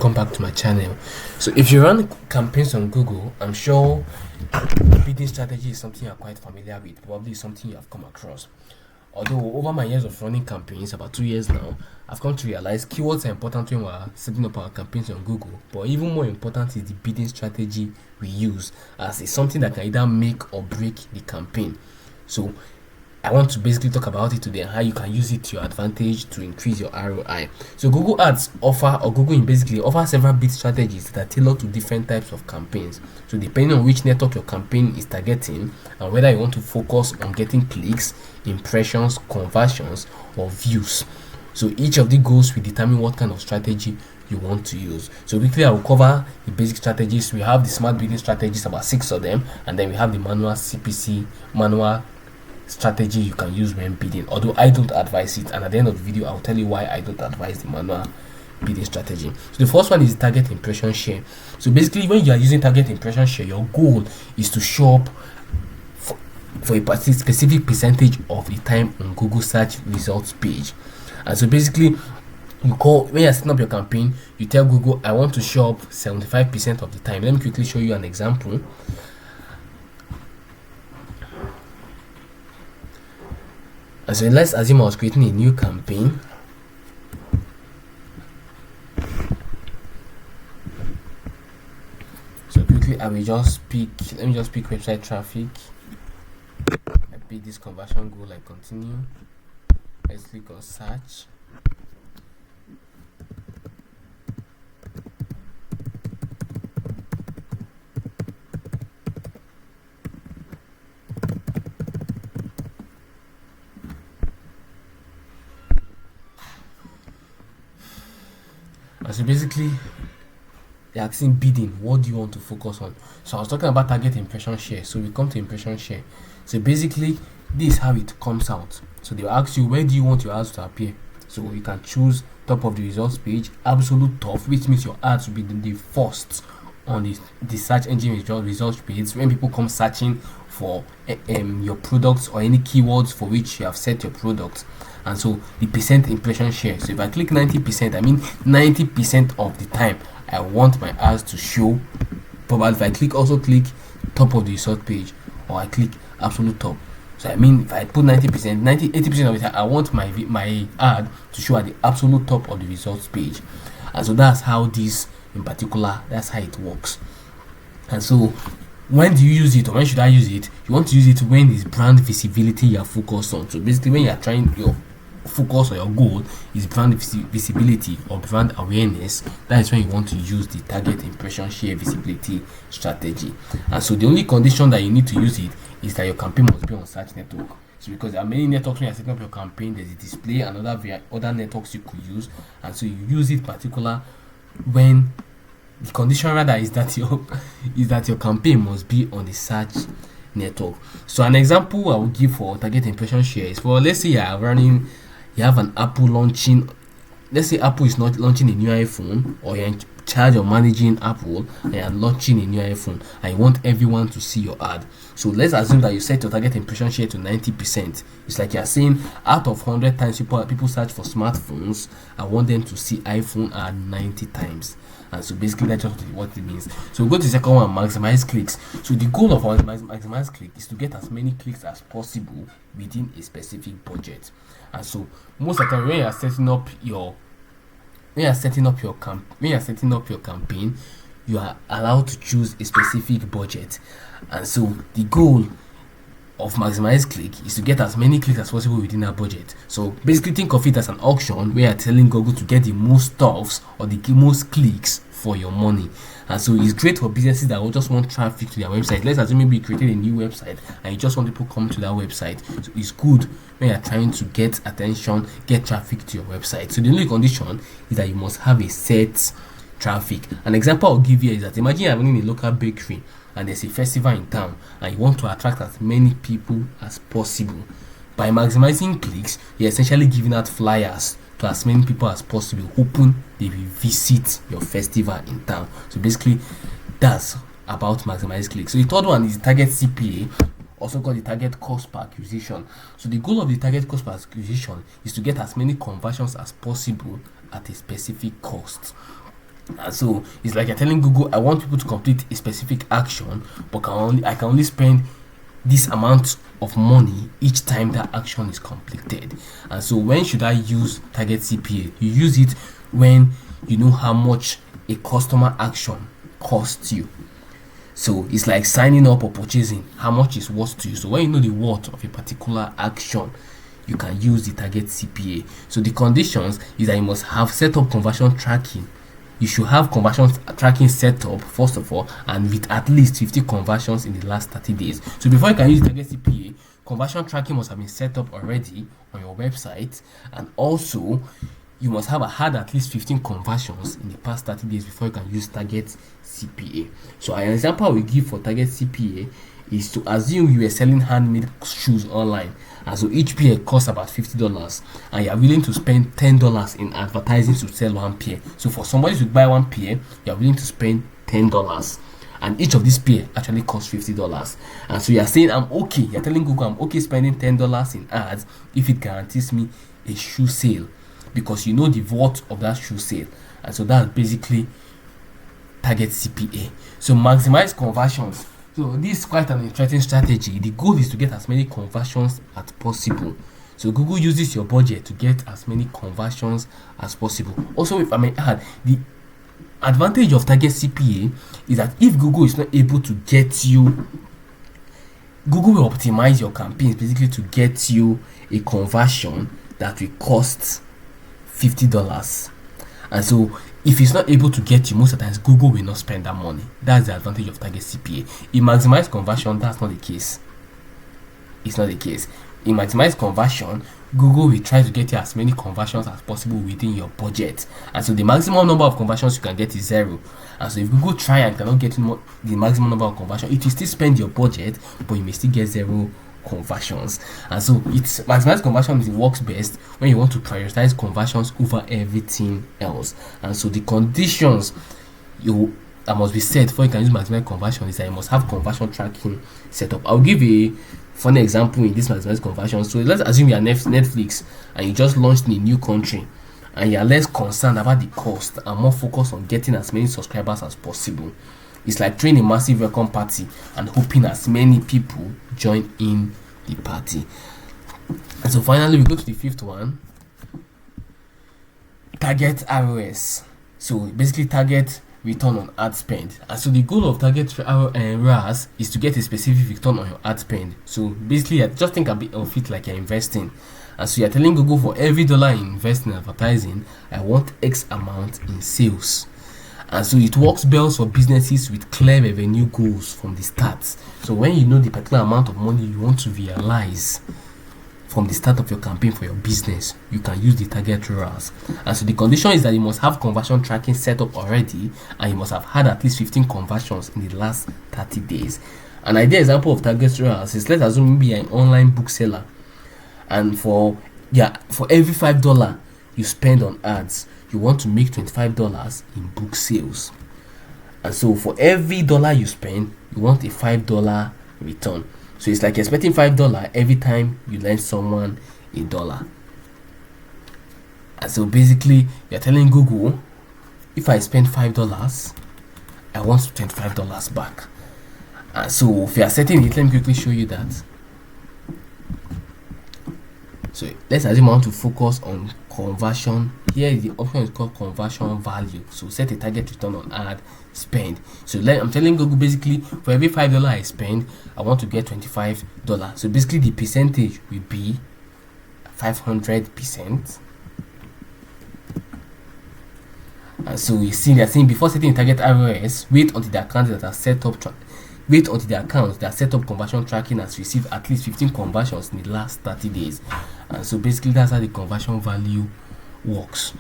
Come back to my channel. So if you run campaigns on Google, I'm sure bidding strategy is something you're quite familiar with, probably something you have come across. Although over my years of running campaigns, about 2 years now, I've come to realize keywords are important when we're setting up our campaigns on Google, but even more important is the bidding strategy we use, as it's something that can either make or break the campaign. So I want to basically talk about it today and how you can use it to your advantage to increase your ROI. So Google Ads Google basically offers several bid strategies that are tailored to different types of campaigns. So depending on which network your campaign is targeting and whether you want to focus on getting clicks, impressions, conversions, or views. So each of the goals will determine what kind of strategy you want to use. So quickly I will cover the basic strategies. We have the smart bidding strategies, about 6 of them, and then we have the manual CPC strategy you can use when bidding, although I don't advise it, and at the end of the video I'll tell you why I don't advise the manual bidding strategy. So the first one is target impression share. So basically when you are using target impression share, your goal is to show up for a specific percentage of the time on Google search results page. And so basically when you're setting up your campaign, you tell Google, I want to show up 75% of the time. Let me quickly show you an example. And so let's assume I was creating a new campaign. So quickly let me just pick website traffic. I pick this conversion goal, I continue. Let's click on search. So basically they're asking bidding, what do you want to focus on? So I was talking about target impression share, so we come to impression share. So basically this is how it comes out. So they will ask you, where do you want your ads to appear? So you can choose top of the results page, absolute top, which means your ads will be the first on the search engine results page when people come searching for your products or any keywords for which you have set your product. And so the percent impression share, so if I click 90%, I mean 90% of the time I want my ads to show. Probably if I click top of the result page, or I click absolute top, so I mean if I put 90%, 80% of the time I want my ad to show at the absolute top of the results page. And so that's how this in particular, that's how it works. And so when do you use it, or when should I use it? You want to use it when it's brand visibility you are focused on. So basically when you are trying your focus or your goal is brand visibility or brand awareness, that is when you want to use the target impression share visibility strategy. And so the only condition that you need to use it is that your campaign must be on search network. So because there are many networks when you're setting up your campaign, there's a display and other networks you could use, and so you use it particular when the condition rather is that your campaign must be on the search network. So an example I will give for target impression share is, for let's say you have an Apple launching. Let's say Apple is not launching a new iPhone, or you're in charge of managing Apple and you're launching a new iPhone and you want everyone to see your ad. So let's assume that you set your target impression share to 90%. It's like you're saying, out of 100 times people search for smartphones, I want them to see iPhone ad 90 times. And so basically that's just what it means. So we'll go to the second one, maximize clicks. So the goal of maximize click is to get as many clicks as possible within a specific budget. And so most of the time when you're setting up your campaign, you are allowed to choose a specific budget. And so the goal of maximize click is to get as many clicks as possible within our budget. So basically think of it as an auction where you're telling Google to get the most stuffs or the most clicks for your money. And so it's great for businesses that will just want traffic to their website. Let's assume maybe you created a new website and you just want people to come to that website. So it's good when you're trying to get attention, get traffic to your website. So the only condition is that you must have a set traffic. An example I'll give you is that imagine you're running a local bakery and there's a festival in town and you want to attract as many people as possible. By maximizing clicks, you're essentially giving out flyers to as many people as possible, hoping they will visit your festival in town. So basically that's about maximize clicks. So the third one is target CPA, also called the target cost per acquisition. So the goal of the target cost per acquisition is to get as many conversions as possible at a specific cost. And so it's like you're telling Google, I want people to complete a specific action, but I can only spend this amount of money each time that action is completed. And so when should I use target CPA? You use it when you know how much a customer action costs you. So it's like signing up or purchasing, how much is worth to you. So when you know the worth of a particular action, you can use the target CPA. So the conditions is that you must have set up conversion tracking. You should have conversion tracking set up first of all, and with at least 50 conversions in the last 30 days. So before you can use the target CPA, conversion tracking must have been set up already on your website, and also you must have had at least 15 conversions in the past 30 days before you can use target CPA. So an example I will give for target CPA is to assume you are selling handmade shoes online, and so each pair costs about $50, and you are willing to spend $10 in advertising to sell one pair. So for somebody to buy one pair, you are willing to spend $10, and each of these pair actually costs $50. And so you are saying, I'm okay, you're telling Google, I'm okay spending $10 in ads if it guarantees me a shoe sale, because you know the worth of that shoe sale. And so that's basically target CPA. So maximize conversions. So this is quite an interesting strategy. The goal is to get as many conversions as possible. So Google uses your budget to get as many conversions as possible. Also, if I may add, the advantage of target CPA is that if Google is not able to get you, Google will optimize your campaigns basically to get you a conversion that will cost $50. And so if it's not able to get you, most of the times Google will not spend that money. That's the advantage of target CPA. In maximize conversion, that's not the case. It's not the case. In maximize conversion, Google will try to get you as many conversions as possible within your budget. And so the maximum number of conversions you can get is 0. And so if Google try and cannot get the maximum number of conversions, it will still spend your budget, but you may still get 0 conversions. And so it's maximize conversion works best when you want to prioritize conversions over everything else. And so the conditions that must be set before you can use maximize conversion is that you must have conversion tracking set up. I'll give a funny example in this maximize conversion. So let's assume you are Netflix and you just launched in a new country, and you are less concerned about the cost and more focused on getting as many subscribers as possible. It's like throwing a massive welcome party and hoping as many people join in the party. And so finally we go to the fifth one, target ROS. So basically target return on ad spend. And so the goal of target ROAS is to get a specific return on your ad spend. So basically just think a bit of it like you're investing. And so you're telling Google, for every dollar you invest in advertising, I want X amount in sales. And so it works best for businesses with clear revenue goals from the start. So when you know the particular amount of money you want to realize from the start of your campaign for your business, you can use the target ROAS. And so the condition is that you must have conversion tracking set up already, and you must have had at least 15 conversions in the last 30 days. An ideal example of target ROAS is, let's assume maybe you're an online bookseller, and for every $5 you spend on ads, you want to make $25 in book sales. And so for every dollar you spend, you want a $5 return. So it's like you're spending $5 every time you lend someone $1. And so basically you're telling Google, if I spend $5, I want $25 back. And so if you are setting it, let me quickly show you that. So let's assume I want to focus on conversion. Here the option is called conversion value. So set a target return on ad spend. So I'm telling Google, basically for every $5 I spend, I want to get $25. So basically the percentage will be 500%. And so you see they're saying, before setting a target ROS, wait until the accounts that are set up conversion tracking has received at least 15 conversions in the last 30 days. And so basically that's how the conversion value works.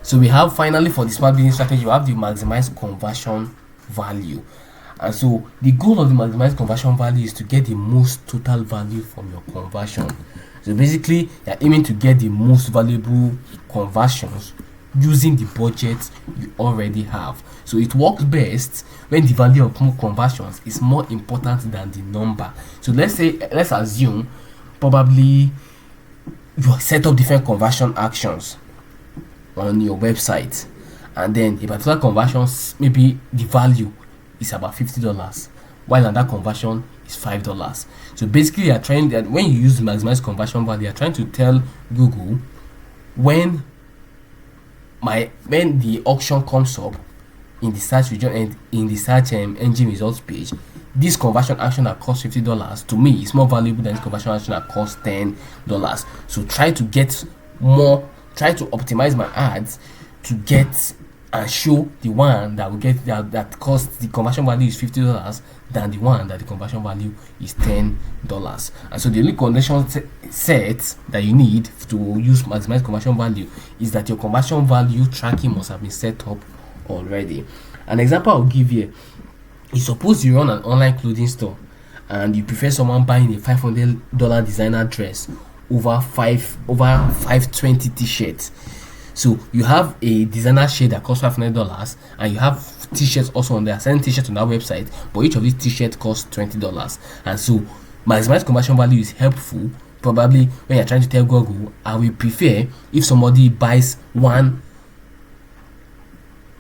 So we have, finally, for the smart business strategy, you have the maximize conversion value. And so the goal of the maximize conversion value is to get the most total value from your conversion. So basically you're aiming to get the most valuable conversions using the budget you already have. So it works best when the value of conversions is more important than the number. So let's assume probably you set up different conversion actions. on your website, and then a particular conversion, maybe the value is about $50, while another conversion is $5. So basically, you are trying that when you use the maximize conversion value, you are trying to tell Google when the auction comes up in the search region and in the search engine results page, this conversion action that costs $50 to me is more valuable than this conversion action that costs $10. So try to get more, try to optimize my ads to get and show the one that will get that costs the conversion value is $50 than the one that the conversion value is $10. And so the only condition set that you need to use maximize conversion value is that your conversion value tracking must have been set up already. An example I'll give here is, suppose you run an online clothing store and you prefer someone buying a $500 designer dress over 520 t-shirts. So you have a designer shirt that costs $500 and you have t-shirts also on there, selling t-shirts on that website, but each of these t-shirts costs $20. And so maximize conversion value is helpful probably when you're trying to tell Google, I will prefer if somebody buys one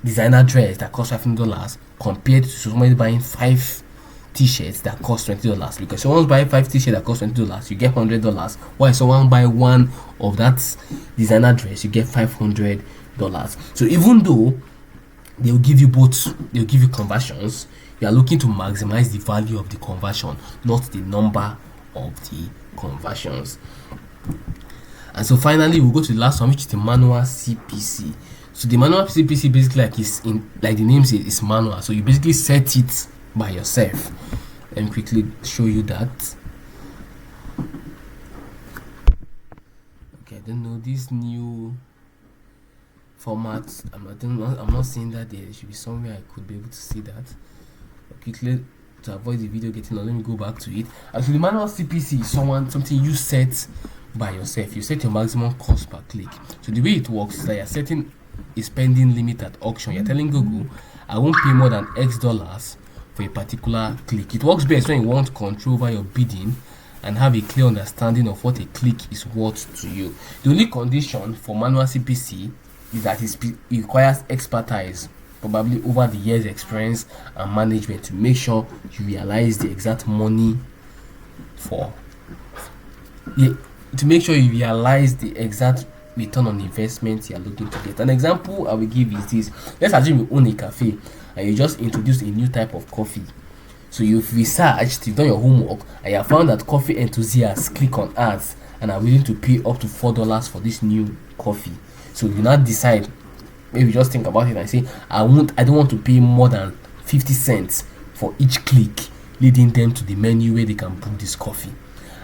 designer dress that costs $500 compared to somebody buying 5 t-shirts that cost $20, because someone buy 5 t-shirts that cost $20, you get $100, while someone buy one of that designer dress, you get $500. So even though they'll give you both, they'll give you conversions, you are looking to maximize the value of the conversion, not the number of the conversions. And so finally we'll go to the last one, which is the manual CPC. So the manual CPC basically, like the name says, is manual. So you basically set it by yourself. Let me quickly show you that. Okay, I don't know this new format. I'm not seeing that there. There should be somewhere I could be able to see that. But quickly, to avoid the video getting long, let me go back to it. Actually, the manual CPC is something you set by yourself. You set your maximum cost per click. So the way it works is that you're setting a spending limit at auction. You're telling Google, I won't pay more than X dollars for a particular click. It works best when you want control over your bidding and have a clear understanding of what a click is worth to you. The only condition for manual CPC is that it requires expertise, probably over the years experience and management, to make sure you realize the exact money to make sure you realize the exact return on investment you are looking to get. An example I will give is this. Let's assume you own a cafe and you just introduced a new type of coffee. So you've researched, you've done your homework, and you have found that coffee enthusiasts click on ads and are willing to pay up to $4 for this new coffee. So you now decide, maybe just think about it and say, I don't want to pay more than 50 cents for each click, leading them to the menu where they can book this coffee.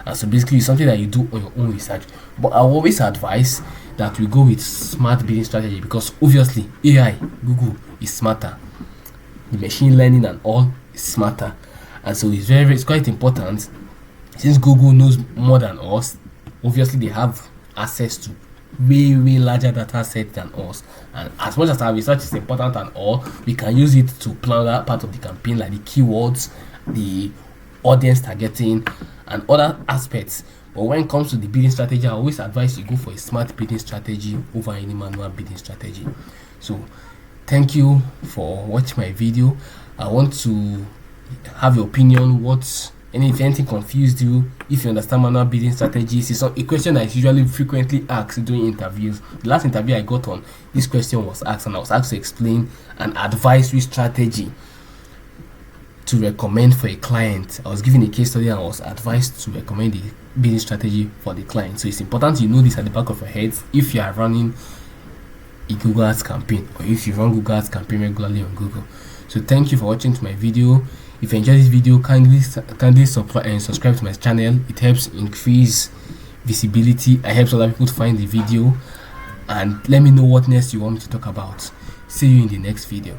And so basically it's something that you do on your own research. But I always advise that we go with smart bidding strategy, because obviously AI, Google is smarter, the machine learning and all is smarter. And so it's quite important, since Google knows more than us. Obviously they have access to way larger data set than us, and as much as our research is important and all, we can use it to plan that part of the campaign, like the keywords, the audience targeting and other aspects. But when it comes to the bidding strategy, I always advise you go for a smart bidding strategy over any manual bidding strategy. So thank you for watching my video. I want to have your opinion. If anything confused you, if you understand manual bidding strategies, it's a question that is usually frequently asked during interviews. The last interview I got on, this question was asked, and I was asked to explain an advisory strategy to recommend for a client. I was given a case study and I was advised to recommend the bidding strategy for the client. So it's important you know this at the back of your head if you are running a Google Ads campaign, or if you run Google Ads campaign regularly on Google. So thank you for watching my video. If you enjoyed this video, kindly subscribe to my channel. It helps increase visibility. It helps other people to find the video. And let me know what next you want me to talk about. See you in the next video.